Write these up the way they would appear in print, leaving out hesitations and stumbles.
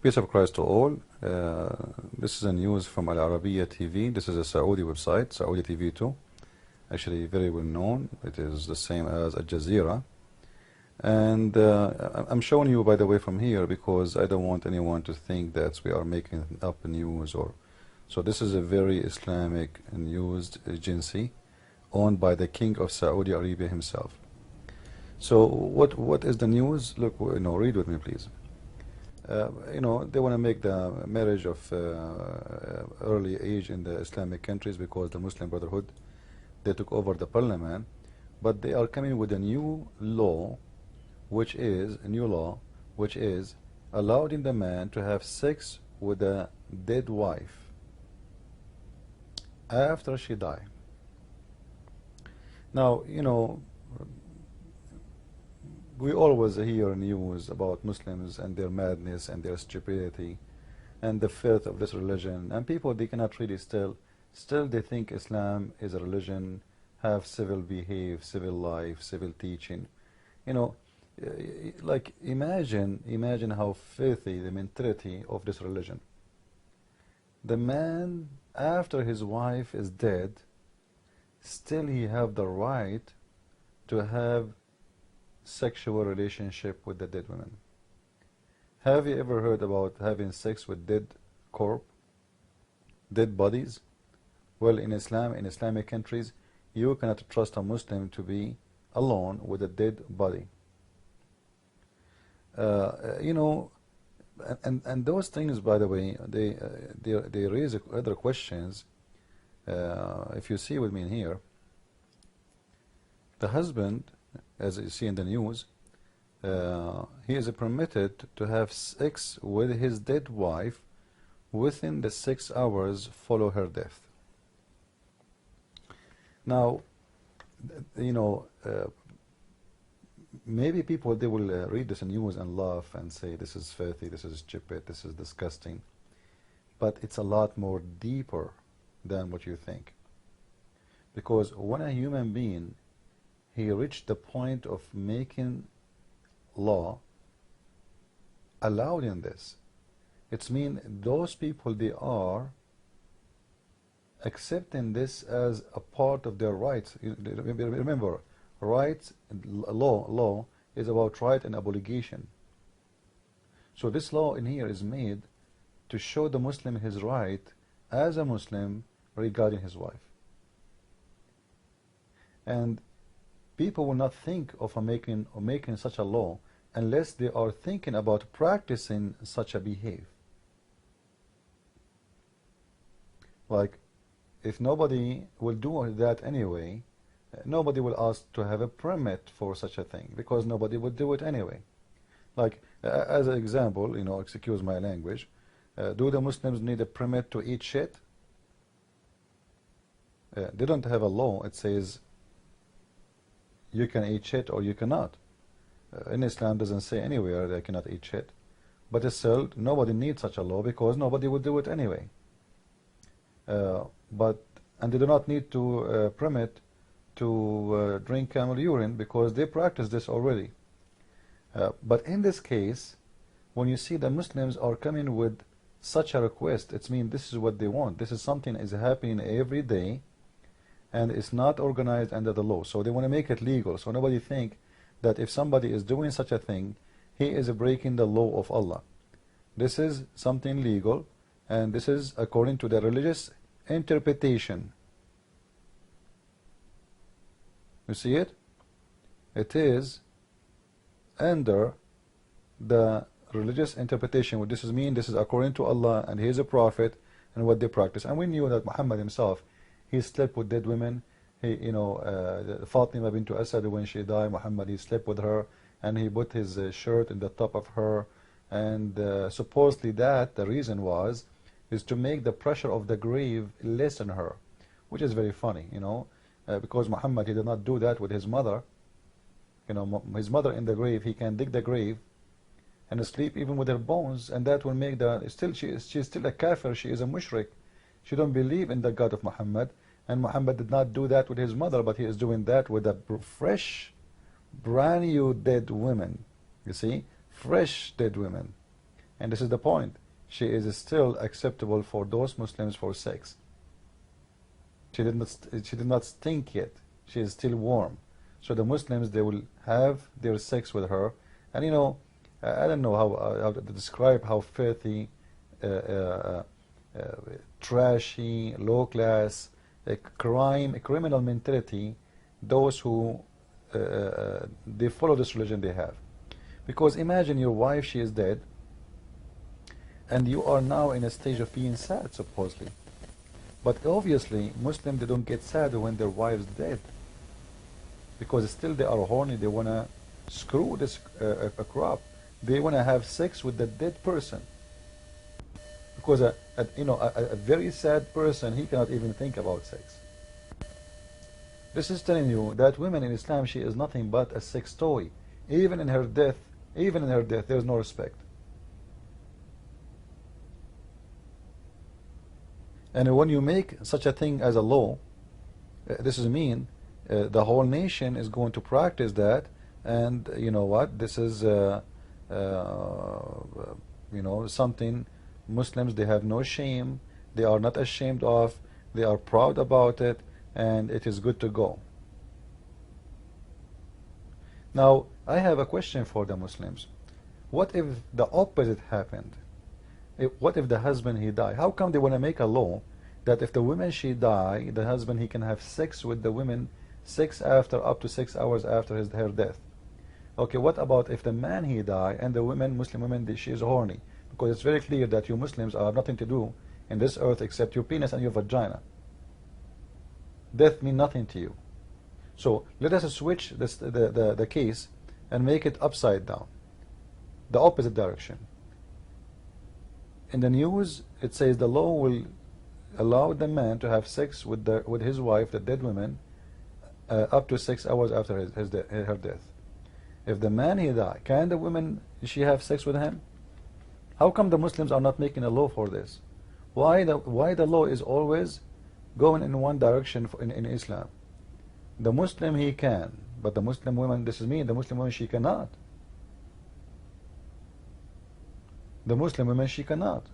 Peace of Christ to all. This is a news from Al Arabiya TV. This is a Saudi website, Saudi TV 2. Actually, very well known. It is the same as Al Jazeera. And I'm showing you, by the way, from here because I don't want anyone to think that we are making up news or. So this is a very Islamic news agency owned by the King of Saudi Arabia himself. So what is the news? Look, read with me, please. They want to make the marriage of early age in the Islamic countries because the Muslim Brotherhood, they took over the parliament, but they are coming with a new law, which is allowing the man to have sex with a dead wife after she died. Now, we always hear news about Muslims and their madness and their stupidity and the filth of this religion, and people, they cannot really still they think Islam is a religion, have civil life, civil teaching. Like imagine how filthy the mentality of this religion. The man, after his wife is dead, still he have the right to have sexual relationship with the dead women. Have you ever heard about having sex with dead bodies? Well, in Islam, in Islamic countries, you cannot trust a Muslim to be alone with a dead body. And those things, by the way, they raise other questions. If you see with me in here, the husband, as you see in the news, he is permitted to have sex with his dead wife within the 6 hours follow her death. Now, maybe people, they will read this news and laugh and say this is filthy, this is stupid, this is disgusting, but it's a lot more deeper than what you think. Because when a human being, he reached the point of making law allowed in this, it's mean those people, they are accepting this as a part of their rights. Remember, rights, law is about right and obligation. So this law in here is made to show the Muslim his right as a Muslim regarding his wife. And people will not think of making such a law unless they are thinking about practicing such a behavior. Like, if nobody will do that anyway, nobody will ask to have a permit for such a thing, because nobody would do it anyway. Like, as an example, excuse my language, do the Muslims need a permit to eat shit? They don't have a law. It says you can eat shit or you cannot. In Islam, doesn't say anywhere they cannot eat shit. But still, nobody needs such a law because nobody would do it anyway. And they do not need to permit to drink camel urine because they practice this already. But in this case, when you see the Muslims are coming with such a request, it means this is what they want. This is something is happening every day, and it's not organized under the law. So they want to make it legal. So nobody think that if somebody is doing such a thing, he is breaking the law of Allah. This is something legal, and this is according to the religious interpretation. You see it? It is under the religious interpretation. What this is mean, this is according to Allah and He is a prophet and what they practice. And we knew that Muhammad himself, he slept with dead women. He, Fatima bint Asad, when she died, Muhammad, he slept with her and he put his shirt in the top of her, and supposedly that the reason is to make the pressure of the grave less on her, which is very funny, because Muhammad, he did not do that with his mother. His mother in the grave, he can dig the grave and sleep even with her bones, and that will make she is still a kafir, she is a mushrik, she don't believe in the God of Muhammad. And Muhammad did not do that with his mother, but he is doing that with a brand new dead women. You see, fresh dead women. And this is the point. She is still acceptable for those Muslims for sex. She did not stink yet. She is still warm. So the Muslims, they will have their sex with her. And you know, I don't know how to describe how filthy, trashy, low class, criminal mentality those who they follow this religion they have. Because imagine your wife, she is dead, and you are now in a stage of being sad, supposedly. But obviously, Muslims, they don't get sad when their wife's dead. Because still they are horny, they want to screw this crop. They want to have sex with the dead person. Because a very sad person, he cannot even think about sex. This is telling you that women in Islam, she is nothing but a sex toy. Even in her death, there is no respect. And when you make such a thing as a law, this is mean the whole nation is going to practice that. And you know what? This is something Muslims, they have no shame. They are not ashamed of. They are proud about it, and it is good to go. Now, I have a question for the Muslims. What if the opposite happened? What if the husband, he died? How come they want to make a law that if the woman, she die, the husband, he can have sex with the women up to 6 hours after her death? Okay, what about if the man, he die, and the woman, Muslim woman, she is horny? Because it's very clear that you Muslims have nothing to do in this earth except your penis and your vagina. Death means nothing to you. So let us switch the case and make it upside down, the opposite direction. In the news, it says the law will allow the man to have sex with his wife, the dead woman, up to 6 hours after her death. If the man, he die, can the woman, she have sex with him? How come the Muslims are not making a law for this? Why the law is always going in one direction in Islam? The Muslim, he can, but the Muslim woman, this is me, the Muslim woman, she cannot. The Muslim woman, she cannot.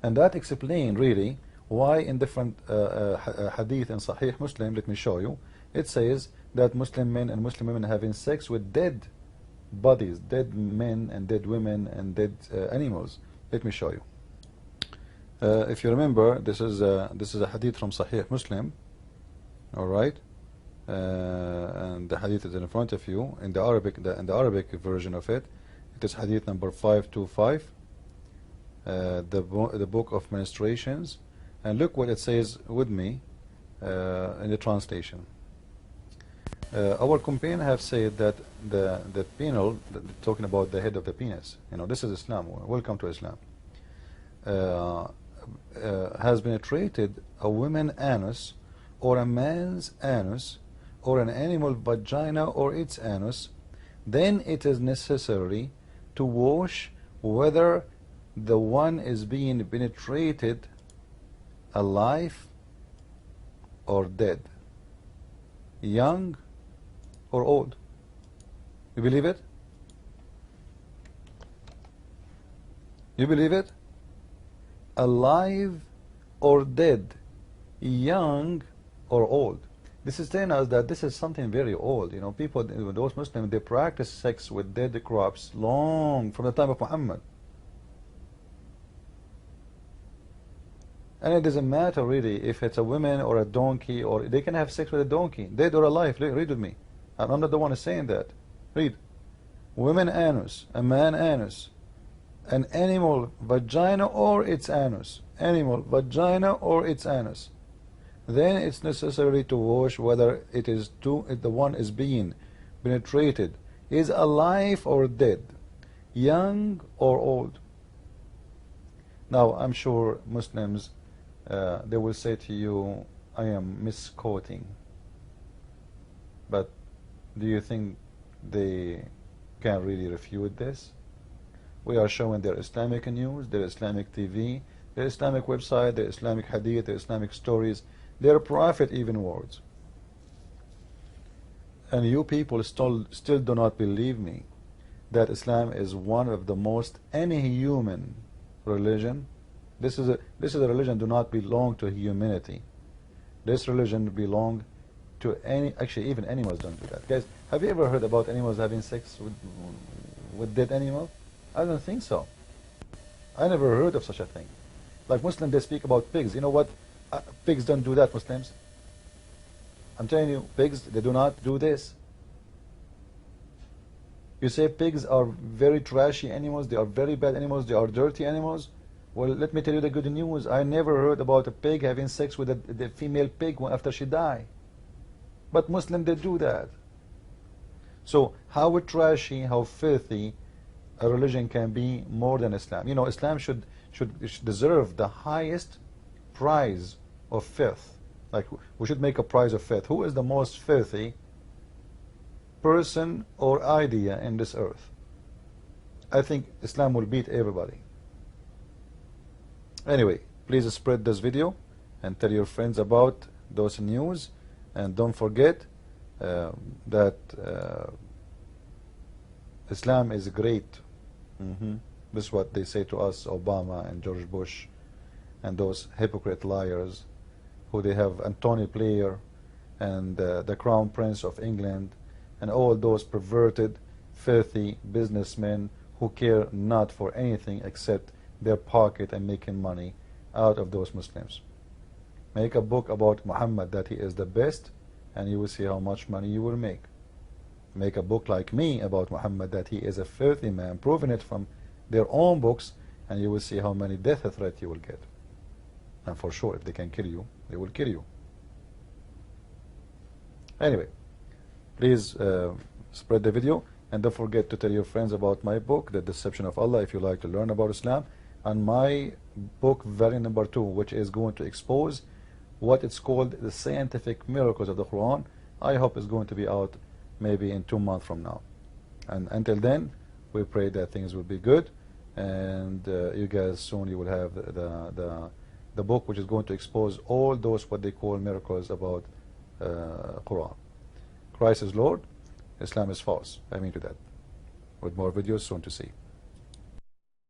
And that explains really why in different hadith in Sahih Muslim, let me show you, it says that Muslim men and Muslim women having sex with dead bodies, dead men and dead women and dead animals. Let me show you. If you remember, this is a hadith from Sahih Muslim. All right, and the hadith is in front of you in the Arabic version of it. It is hadith number 525, the book of ministrations, and look what it says with me in the translation. Our companion have said that the penal, talking about the head of the penis, this is Islam. Welcome to Islam. Has penetrated a woman's anus or a man's anus or an animal vagina or its anus, then it is necessary to wash whether the one is being penetrated alive or dead, young or old. You believe it? You believe it? Alive or dead, young or old. This is telling us that this is something very old. People, those Muslims, they practice sex with dead crops long from the time of Muhammad. And it doesn't matter really if it's a woman or a donkey, or they can have sex with a donkey, dead or alive. Read with me. I'm not the one saying that. Read. Women anus, a man anus, an animal vagina or its anus, animal vagina or its anus. Then it's necessary to wash whether the one is being penetrated is alive or dead, young or old. Now I'm sure Muslims, they will say to you, I am misquoting. But do you think they can really refute this? We are showing their Islamic news, their Islamic TV, their Islamic website, their Islamic hadith, their Islamic stories, their prophet even words. And you people still do not believe me. that Islam is one of the most inhuman religion. This is a religion do not belong to humanity. This religion belong to actually even animals don't do that. Guys, have you ever heard about animals having sex with dead animals? I don't think so. I never heard of such a thing. Like Muslims, they speak about pigs. You know what? Pigs don't do that, Muslims. I'm telling you, pigs, they do not do this. You say pigs are very trashy animals, they are very bad animals, they are dirty animals. Well, let me tell you the good news. I never heard about a pig having sex with the female pig after she died. But Muslims, they do that. So how trashy, how filthy a religion can be more than Islam. You know, Islam should deserve the highest prize of filth. Like, we should make a prize of filth. Who is the most filthy person or idea in this earth? I think Islam will beat everybody. Anyway, please spread this video and tell your friends about those news, and don't forget that Islam is great. This is what they say to us, Obama and George Bush and those hypocrite liars who they have, Anthony Blair and the Crown Prince of England and all those perverted, filthy businessmen who care not for anything except their pocket and making money out of those Muslims. Make a book about Muhammad that he is the best, and you will see how much money you will make. Make a book like me about Muhammad that he is a filthy man, proving it from their own books, and you will see how many death threats you will get. And for sure, if they can kill you, they will kill you. Anyway, please spread the video, and don't forget to tell your friends about my book, The Deception of Allah, if you like to learn about Islam, and my book, variant number 2, which is going to expose what it's called the scientific miracles of the Quran. I hope it's going to be out maybe in 2 months from now. And until then, we pray that things will be good, and you guys soon you will have the book which is going to expose all those what they call miracles about Quran. Christ is Lord, Islam is false. I mean to that. With more videos soon to see.